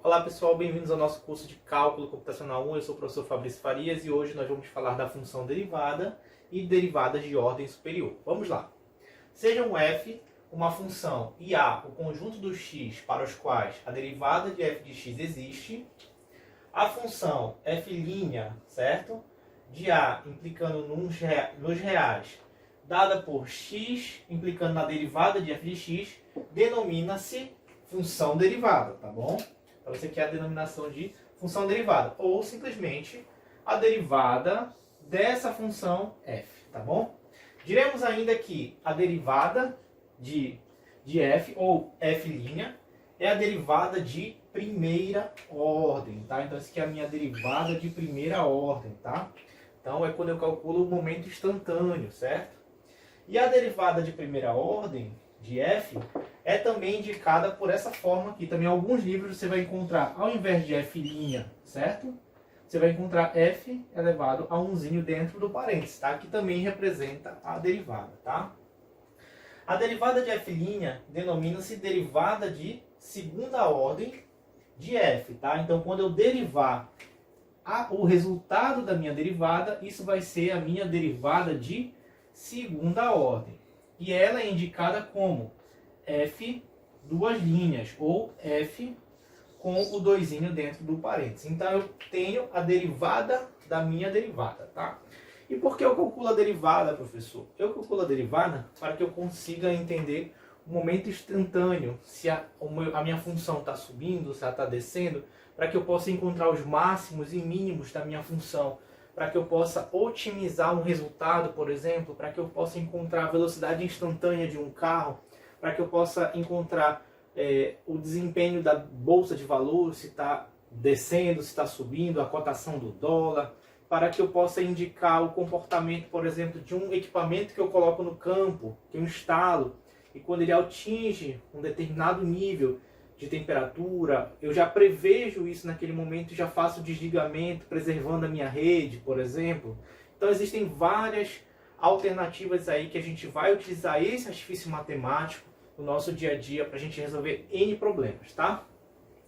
Olá pessoal, bem-vindos ao nosso curso de Cálculo Computacional 1. Eu sou o professor Fabrício Farias e hoje nós vamos falar da função derivada e derivadas de ordem superior. Vamos lá. Seja um f uma função e a o conjunto dos x para os quais a derivada de f de x existe, a função f', certo? De a implicando nos reais, dada por x implicando na derivada de f de x, denomina-se função derivada, tá bom? Então, isso aqui é a denominação de função derivada. Ou, simplesmente, a derivada dessa função f, tá bom? Diremos ainda que a derivada de f, ou f', é a derivada de primeira ordem, tá? Então, isso aqui é a minha derivada de primeira ordem, tá? Então, é quando eu calculo o momento instantâneo, certo? E a derivada de primeira ordem de f é também indicada por essa forma aqui. Também em alguns livros você vai encontrar, ao invés de f', certo? Você vai encontrar f elevado a 1zinho dentro do parênteses, tá? Que também representa a derivada, tá? A derivada de f' denomina-se derivada de segunda ordem de f, tá? Então, quando eu derivar o resultado da minha derivada, isso vai ser a minha derivada de segunda ordem. E ela é indicada como f duas linhas, ou f com o doisinho dentro do parênteses. Então, eu tenho a derivada da minha derivada, tá? E por que eu calculo a derivada, professor? Eu calculo a derivada para que eu consiga entender o momento instantâneo, se a minha função está subindo, se ela está descendo, para que eu possa encontrar os máximos e mínimos da minha função, para que eu possa otimizar um resultado, por exemplo, para que eu possa encontrar a velocidade instantânea de um carro, para que eu possa encontrar o desempenho da bolsa de valores, se está descendo, se está subindo, a cotação do dólar, para que eu possa indicar o comportamento, por exemplo, de um equipamento que eu coloco no campo, que eu instalo, e quando ele atinge um determinado nível de temperatura, eu já prevejo isso naquele momento e já faço o desligamento, preservando a minha rede, por exemplo. Então existem várias alternativas aí que a gente vai utilizar esse artifício matemático no nosso dia a dia para a gente resolver N problemas, tá?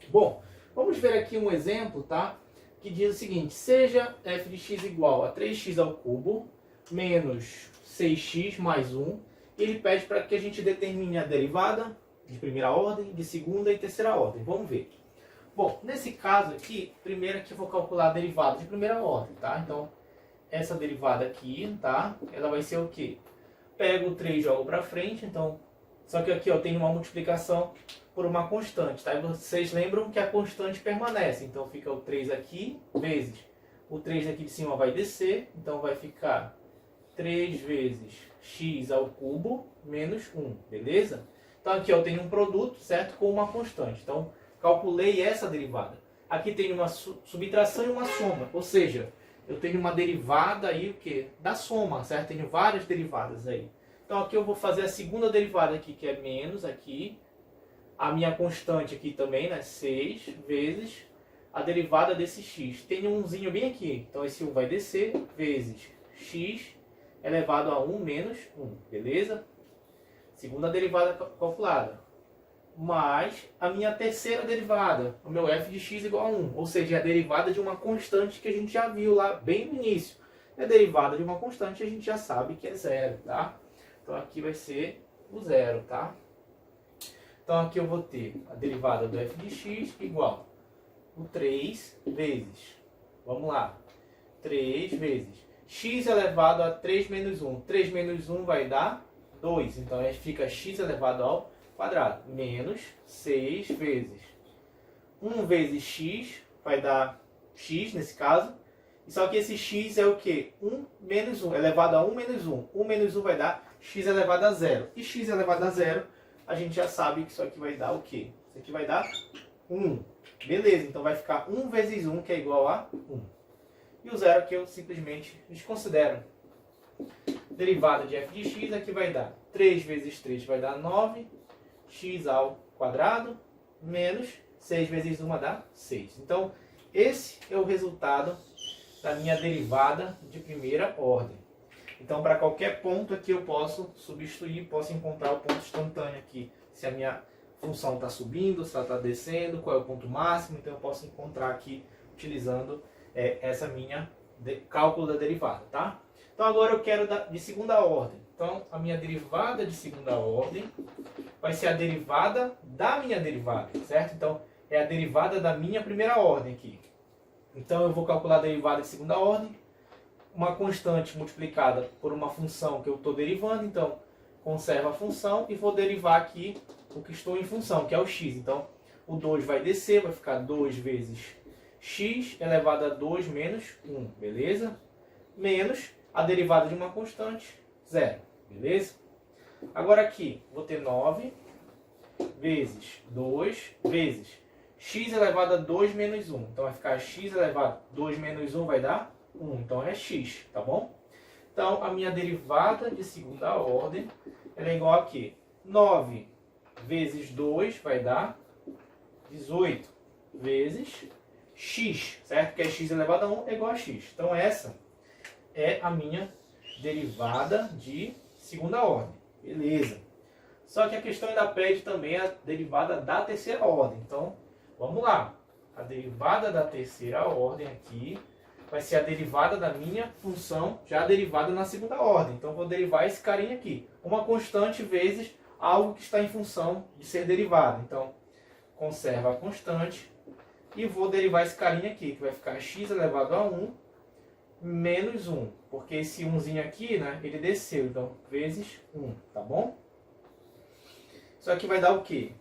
Bom, vamos ver aqui um exemplo, tá? Que diz o seguinte: seja f de x igual a 3x ao cubo menos 6x mais 1. Ele pede para que a gente determine a derivada de primeira ordem, de segunda e terceira ordem. Vamos ver. Bom, nesse caso aqui, primeiro aqui eu vou calcular a derivada de primeira ordem, tá? Então, essa derivada aqui, tá? Ela vai ser o quê? Pego o 3 e jogo para frente, então... Só que aqui eu tenho uma multiplicação por uma constante, tá? E vocês lembram que a constante permanece. Então, fica o 3 aqui, vezes... O 3 aqui de cima vai descer, então vai ficar 3 vezes x ao cubo menos 1, beleza? Então aqui eu tenho um produto, certo? Com uma constante. Então, calculei essa derivada. Aqui tem uma subtração e uma soma. Ou seja, eu tenho uma derivada aí, o quê? Da soma, certo? Tenho várias derivadas aí. Então aqui eu vou fazer a segunda derivada aqui, que é menos aqui. A minha constante aqui também, né? 6 vezes a derivada desse x. Tem um umzinho bem aqui. Então esse 1 vai descer, vezes x elevado a 1 menos 1, beleza? Segunda derivada calculada, mais a minha terceira derivada, o meu f de x igual a 1, ou seja, a derivada de uma constante que a gente já viu lá bem no início. A derivada de uma constante a gente já sabe que é zero, tá? Então aqui vai ser o zero, tá? Então aqui eu vou ter a derivada do f de x igual o 3 vezes, vamos lá, 3 vezes x elevado a 3 menos 1. 3 menos 1 vai dar 2, então aí fica x elevado ao quadrado, menos 6 vezes 1 vezes x, vai dar x nesse caso, só que esse x é o que? 1 menos 1, elevado a 1 menos 1. 1 menos 1 vai dar x elevado a 0. E x elevado a 0, a gente já sabe que isso aqui vai dar o quê? Isso aqui vai dar 1. Beleza, então vai ficar 1 vezes 1, que é igual a 1. E o zero aqui eu simplesmente desconsidero. Derivada de f de x aqui vai dar 3 vezes 3 vai dar 9, x ao quadrado, menos 6 vezes 1 dá 6. Então, esse é o resultado da minha derivada de primeira ordem. Então, para qualquer ponto aqui eu posso substituir, posso encontrar o ponto instantâneo aqui. Se a minha função está subindo, se ela está descendo, qual é o ponto máximo. Então eu posso encontrar aqui utilizando essa minha cálculo da derivada, tá? Então agora eu quero de segunda ordem. Então a minha derivada de segunda ordem vai ser a derivada da minha derivada, certo? Então é a derivada da minha primeira ordem aqui. Então eu vou calcular a derivada de segunda ordem, uma constante multiplicada por uma função que eu estou derivando. Então conservo a função e vou derivar aqui o que estou em função, que é o x. Então o 2 vai descer, vai ficar 2 vezes x elevado a 2 menos 1, beleza? Menos a derivada de uma constante, 0, beleza? Agora aqui, vou ter 9 vezes 2 vezes x elevado a 2 menos 1. Então vai ficar x elevado a 2 menos 1 vai dar 1. Então é x, tá bom? Então a minha derivada de segunda ordem ela é igual a quê? 9 vezes 2 vai dar 18 vezes x, certo? Que é x elevado a 1 é igual a x. Então essa é a minha derivada de segunda ordem. Beleza. Só que a questão ainda pede também a derivada da terceira ordem. Então, vamos lá. A derivada da terceira ordem aqui vai ser a derivada da minha função já derivada na segunda ordem. Então, vou derivar esse carinha aqui. Uma constante vezes algo que está em função de ser derivado. Então, conserva a constante e vou derivar esse carinha aqui, que vai ficar x elevado a 1 menos 1. Porque esse 1zinho aqui, né, ele desceu. Então, vezes 1, tá bom? Isso aqui vai dar o quê?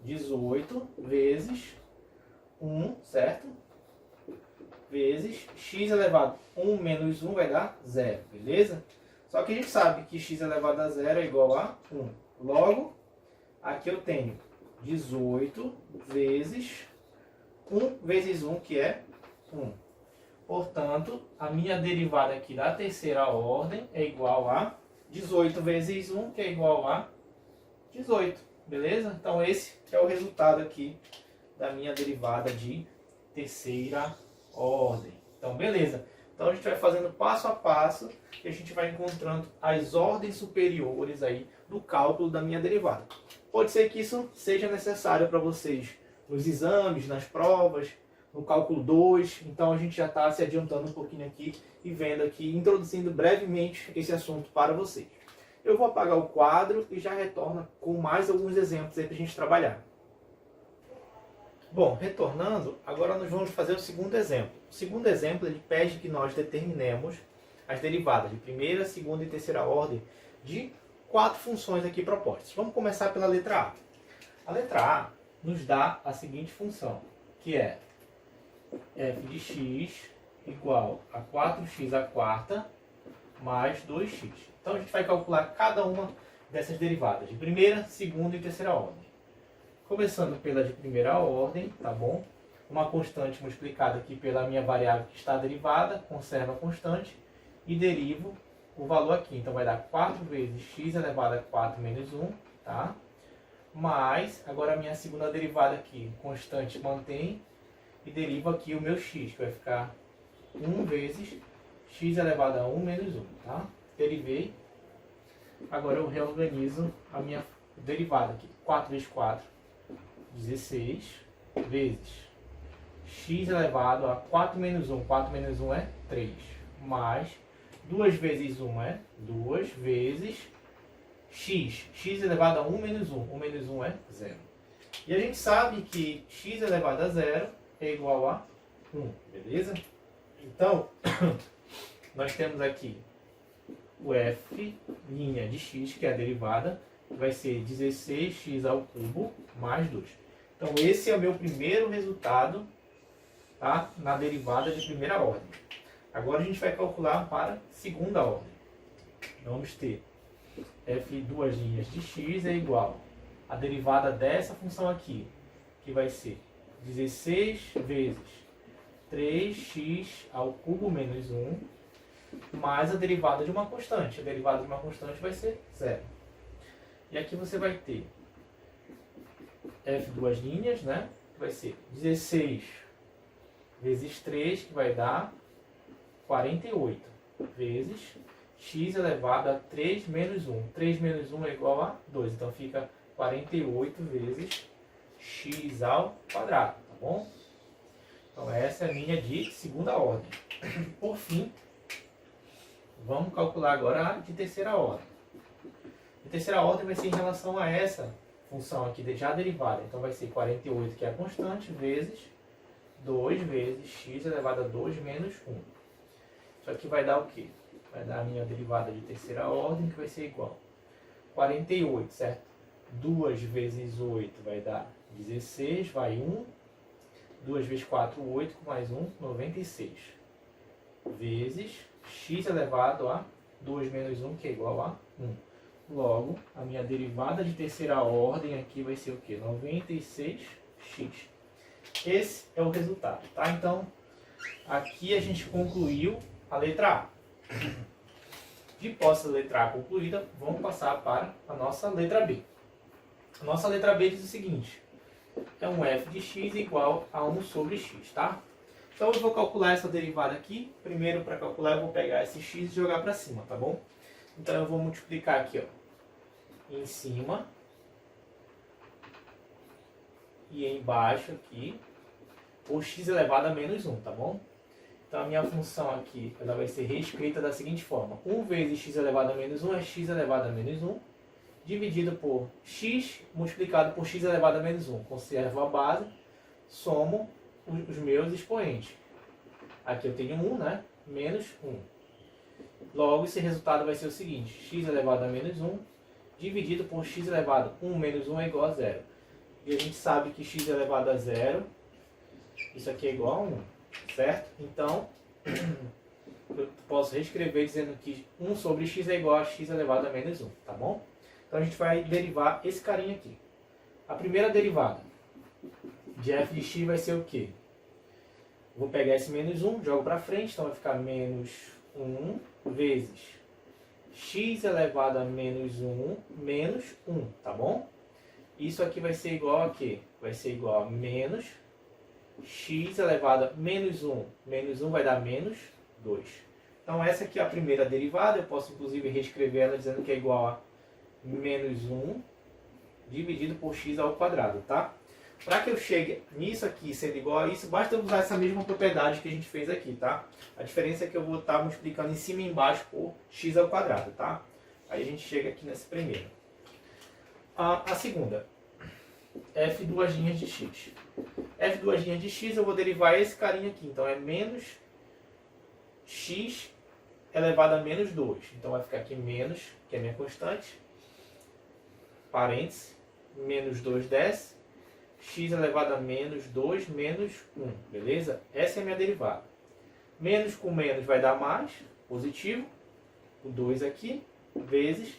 18 vezes 1, certo? Vezes x elevado a 1 menos 1 vai dar 0, beleza? Só que a gente sabe que x elevado a 0 é igual a 1. Logo, aqui eu tenho 18 vezes 1 vezes 1, que é 1. Portanto, a minha derivada aqui da terceira ordem é igual a 18 vezes 1, que é igual a 18, beleza? Então esse é o resultado aqui da minha derivada de terceira ordem. Então beleza. Então a gente vai fazendo passo a passo e a gente vai encontrando as ordens superiores aí do cálculo da minha derivada. Pode ser que isso seja necessário para vocês nos exames, nas provas, no cálculo 2. Então a gente já está se adiantando um pouquinho aqui e vendo aqui, introduzindo brevemente esse assunto para vocês. Eu vou apagar o quadro e já retorno com mais alguns exemplos aí para a gente trabalhar. Bom, retornando, agora nós vamos fazer o segundo exemplo. O segundo exemplo, ele pede que nós determinemos as derivadas de primeira, segunda e terceira ordem de 4 funções aqui propostas. Vamos começar pela letra A. A letra A nos dá a seguinte função, que é f de x igual a 4x à quarta mais 2x. Então a gente vai calcular cada uma dessas derivadas, de primeira, segunda e terceira ordem. Começando pela de primeira ordem, tá bom? Uma constante multiplicada aqui pela minha variável que está derivada, conservo a constante e derivo o valor aqui. Então vai dar 4 vezes x elevado a 4 menos 1, tá? Mais, agora a minha segunda derivada aqui, constante mantém e derivo aqui o meu x, que vai ficar 1 vezes x elevado a 1 menos 1, tá? Derivei. Agora eu reorganizo a minha derivada aqui. 4 vezes 4, 16, vezes x elevado a 4 menos 1. 4 menos 1 é 3. Mais 2 vezes 1 é 2, vezes x. X elevado a 1 menos 1. 1 menos 1 é 0. E a gente sabe que x elevado a 0 é igual a 1, beleza? Então, nós temos aqui o f' de x, que é a derivada, vai ser 16x ao cubo mais 2. Então esse é o meu primeiro resultado, tá? Na derivada de primeira ordem. Agora a gente vai calcular para segunda ordem. Vamos ter f' de x é igual a derivada dessa função aqui, que vai ser 16 vezes 3x ao cubo menos 1, mais a derivada de uma constante. A derivada de uma constante vai ser 0. E aqui você vai ter f', né? Vai ser 16 vezes 3, que vai dar 48, vezes x elevado a 3 menos 1. 3 menos 1 é igual a 2. Então fica 48 vezes x ao quadrado, tá bom? Então essa é a minha de segunda ordem. Por fim, vamos calcular agora a de terceira ordem. A terceira ordem vai ser em relação a essa função aqui já derivada. Então vai ser 48, que é a constante, vezes 2 vezes x elevado a 2 menos 1. Isso aqui vai dar o quê? Vai dar a minha derivada de terceira ordem, que vai ser igual a 48, certo? 2 vezes 8 vai dar 16, vai 1. 2 vezes 4, 8, com mais 1, 96. Vezes x elevado a 2 menos 1, que é igual a 1. Logo, a minha derivada de terceira ordem aqui vai ser o quê? 96x. Esse é o resultado, tá? Então, aqui a gente concluiu a letra A. De posse da letra A concluída, vamos passar para a nossa letra B. A nossa letra B diz o seguinte: é um f de x igual a 1 sobre x, tá? Então eu vou calcular essa derivada aqui. Primeiro, para calcular, eu vou pegar esse x e jogar para cima, tá bom? Então eu vou multiplicar aqui, ó, em cima e embaixo aqui por x elevado a menos 1, tá bom? Então a minha função aqui, ela vai ser reescrita da seguinte forma: 1 vezes x elevado a menos 1 é x elevado a menos 1, dividido por x multiplicado por x elevado a menos 1. Conservo a base, somo os meus expoentes. Aqui eu tenho 1, né? Menos 1. Logo, esse resultado vai ser o seguinte: x elevado a menos 1, dividido por x elevado a 1 menos 1 é igual a 0. E a gente sabe que x elevado a 0, isso aqui é igual a 1, certo? Então, eu posso reescrever dizendo que 1 sobre x é igual a x elevado a menos 1, tá bom? Então a gente vai derivar esse carinha aqui. A primeira derivada de f de x vai ser o quê? Vou pegar esse menos 1, jogo para frente, então vai ficar menos 1 vezes x elevado a menos 1 menos 1, tá bom? Isso aqui vai ser igual a quê? Vai ser igual a menos x elevado a menos 1 vai dar menos 2. Então essa aqui é a primeira derivada, eu posso inclusive reescrever ela dizendo que é igual a menos 1 dividido por x ao quadrado, tá? Para que eu chegue nisso aqui sendo igual a isso, basta usar essa mesma propriedade que a gente fez aqui, tá? A diferença é que eu vou estar multiplicando em cima e embaixo por x ao quadrado, tá? Aí a gente chega aqui nessa primeira. A segunda, f duas linhas de x. F duas linhas de x eu vou derivar esse carinha aqui, então é menos x elevado a menos 2. Então vai ficar aqui menos, que é a minha constante, parênteses, menos 2 desce, x elevado a menos 2 menos 1, beleza? Essa é a minha derivada. Menos com menos vai dar mais, positivo, o 2 aqui, vezes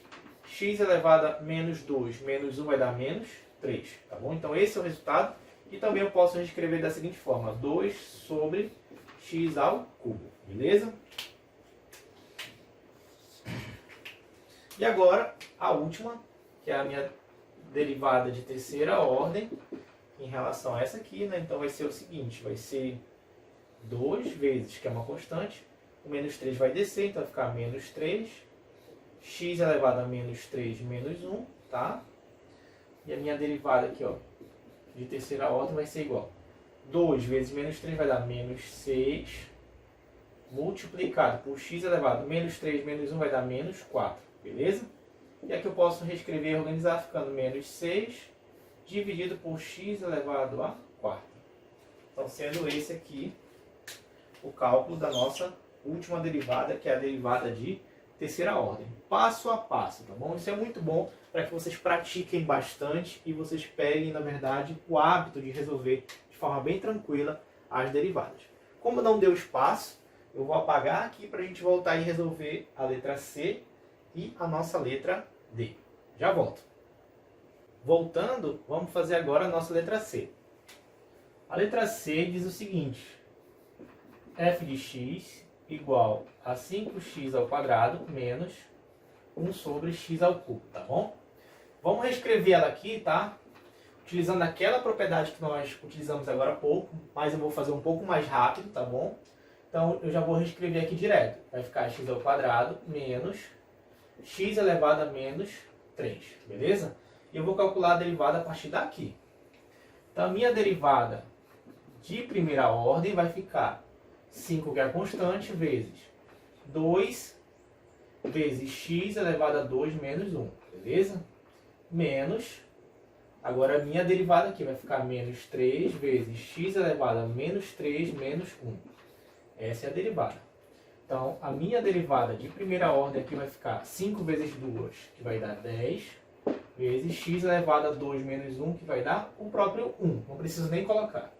x elevado a menos 2 menos 1 vai dar menos 3, tá bom? Então esse é o resultado, e também eu posso reescrever da seguinte forma: 2 sobre x ao cubo, beleza? E agora, a última, que é a minha derivada de terceira ordem, em relação a essa aqui, né? Então vai ser o seguinte, vai ser 2 vezes, que é uma constante, o menos 3 vai descer, então vai ficar menos 3, x elevado a menos 3 menos 1, tá? E a minha derivada aqui, ó, de terceira ordem vai ser igual. 2 vezes menos 3 vai dar menos 6, multiplicado por x elevado a menos 3 menos 1 vai dar menos 4, beleza? E aqui eu posso reescrever e organizar ficando menos 6 dividido por x elevado a quarta. Então, sendo esse aqui o cálculo da nossa última derivada, que é a derivada de terceira ordem. Passo a passo, tá bom? Isso é muito bom para que vocês pratiquem bastante e vocês peguem, na verdade, o hábito de resolver de forma bem tranquila as derivadas. Como não deu espaço, eu vou apagar aqui para a gente voltar e resolver a letra C e a nossa letra D. Já volto. Voltando, vamos fazer agora a nossa letra C. A letra C diz o seguinte: f de x igual a 5x ao quadrado menos 1 sobre x ao cubo, tá bom? Vamos reescrever ela aqui, tá? Utilizando aquela propriedade que nós utilizamos agora há pouco, mas eu vou fazer um pouco mais rápido, tá bom? Então eu já vou reescrever aqui direto. Vai ficar x ao quadrado menos x elevado a menos 3, beleza? e eu vou calcular a derivada a partir daqui. Então, a minha derivada de primeira ordem vai ficar 5, que é a constante, vezes 2 vezes x elevado a 2 menos 1, beleza? Menos, agora a minha derivada aqui vai ficar menos 3 vezes x elevado a menos 3 menos 1. Essa é a derivada. Então, a minha derivada de primeira ordem aqui vai ficar 5 vezes 2, que vai dar 10, vezes x elevado a 2 menos 1, que vai dar o próprio 1. Não preciso nem colocar.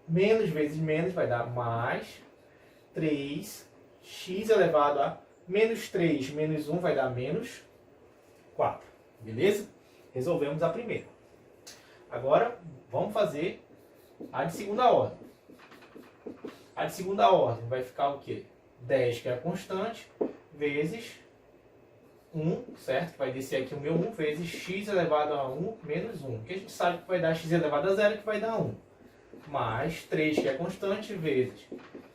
Menos vezes menos vai dar mais 3, x elevado a menos 3 menos 1 vai dar menos 4. Beleza? Resolvemos a primeira. Agora, vamos fazer a de segunda ordem. A de segunda ordem vai ficar o quê? 10, que é a constante, vezes 1, certo? Vai descer aqui o meu 1, vezes x elevado a 1 menos 1. Que a gente sabe que vai dar x elevado a 0, que vai dar 1. Mais 3, que é a constante, vezes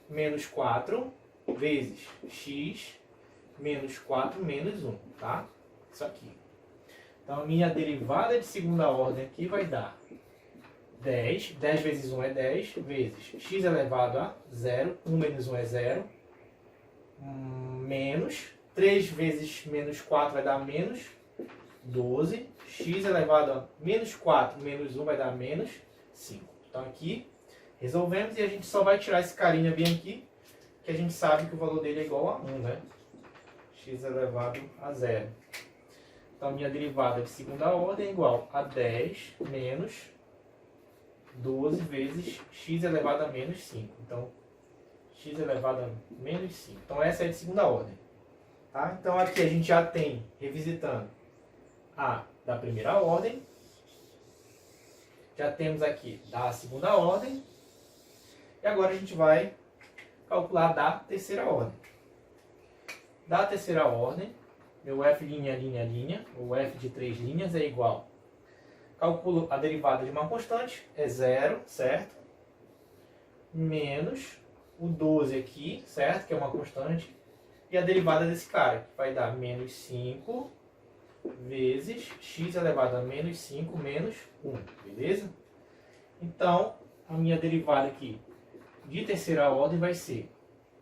menos 4, vezes x menos 4 menos 1, tá? Isso aqui. Então, a minha derivada de segunda ordem aqui vai dar 10. 10 vezes 1 é 10, vezes x elevado a 0. 1 menos 1 é 0. Menos 3 vezes menos 4 vai dar menos 12. X elevado a menos 4 menos 1 vai dar menos 5. Então, aqui, resolvemos e a gente só vai tirar esse carinha bem aqui, que a gente sabe que o valor dele é igual a 1, né? X elevado a 0. Então, minha derivada de segunda ordem é igual a 10 menos 12 vezes x elevado a menos 5. Então, x elevado a menos 5. Então, essa é de segunda ordem. Tá? Então, aqui a gente já tem, revisitando, a da primeira ordem. Já temos aqui da segunda ordem. E agora a gente vai calcular da terceira ordem. Da terceira ordem, meu f', ou f de 3 linhas é igual. Calculo a derivada de uma constante, é 0, certo? Menos o 12 aqui, certo? Que é uma constante. E a derivada desse cara, que vai dar menos 5 vezes x elevado a menos 5 menos 1, beleza? Então, a minha derivada aqui de terceira ordem vai ser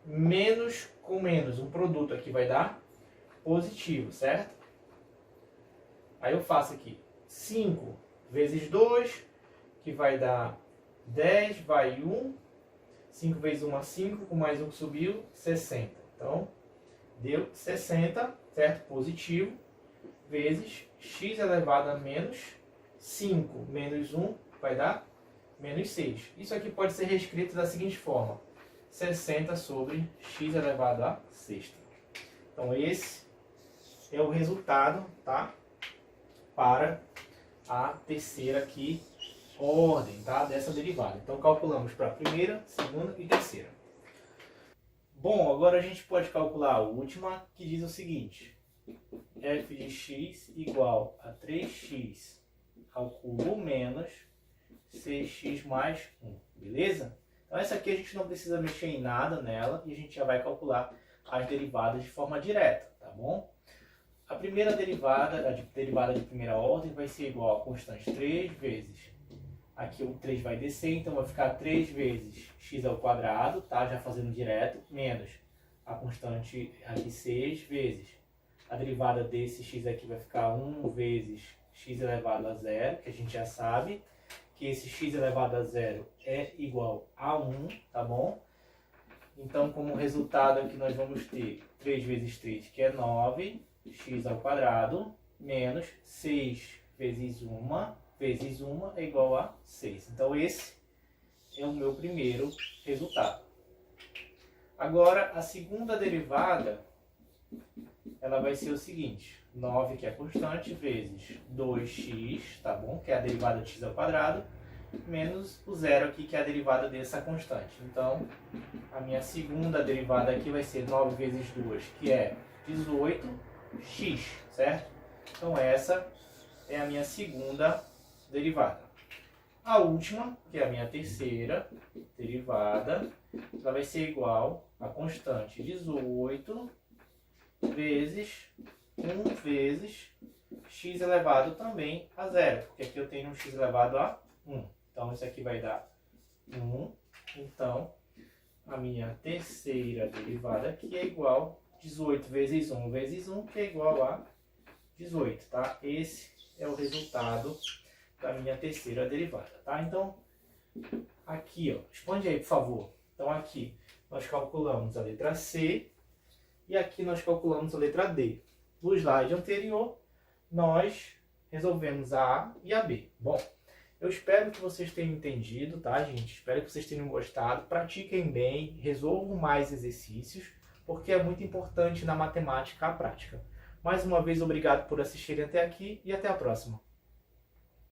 menos com menos, um produto aqui vai dar positivo, certo? Aí eu faço aqui 5 vezes 2, que vai dar 10, vai 1. 5 vezes 1 é 5, com mais 1 que subiu, 60. Então, deu 60, certo? Positivo, vezes x elevado a menos 5 menos 1 vai dar menos 6. Isso aqui pode ser reescrito da seguinte forma: 60 sobre x elevado a sexta. Então, esse é o resultado, tá? Para a terceira aqui ordem, tá? Dessa derivada. Então, calculamos para a primeira, segunda e terceira. Bom, agora a gente pode calcular a última, que diz o seguinte: f de x igual a 3x ao cubo menos 6x mais 1, beleza? Então essa aqui a gente não precisa mexer em nada nela e a gente já vai calcular as derivadas de forma direta, tá bom? A primeira derivada, a derivada de primeira ordem vai ser igual a constante 3 vezes, aqui o 3 vai descer, então vai ficar 3 vezes x ao quadrado, tá? Já fazendo direto, menos a constante aqui 6 vezes a derivada desse x aqui vai ficar 1 vezes x elevado a 0, que a gente já sabe que esse x elevado a 0 é igual a 1, tá bom? Então, como resultado aqui nós vamos ter 3 vezes 3, que é 9, x ao quadrado, menos 6 vezes 1 é igual a 6. Então, esse é o meu primeiro resultado. Agora, a segunda derivada, ela vai ser o seguinte: 9, que é constante, vezes 2x, tá bom? Que é a derivada de x ao quadrado, menos o zero aqui, que é a derivada dessa constante. Então, a minha segunda derivada aqui vai ser 9 vezes 2, que é 18x, certo? Então, essa é a minha segunda derivada. A última, que é a minha terceira derivada, ela vai ser igual a constante 18 vezes 1 vezes x elevado também a 0, porque aqui eu tenho um x elevado a 1. Então, isso aqui vai dar 1. Então, a minha terceira derivada aqui é igual a 18 vezes 1 vezes 1, que é igual a 18, tá? Esse é o resultado da minha terceira derivada, tá? Então, aqui, ó, responde aí, por favor. Então, aqui nós calculamos a letra C e aqui nós calculamos a letra D. No slide anterior, nós resolvemos a A e a B. Bom, eu espero que vocês tenham entendido, tá, gente? Espero que vocês tenham gostado. Pratiquem bem, resolvam mais exercícios, porque é muito importante na matemática a prática. Mais uma vez, obrigado por assistirem até aqui e até a próxima.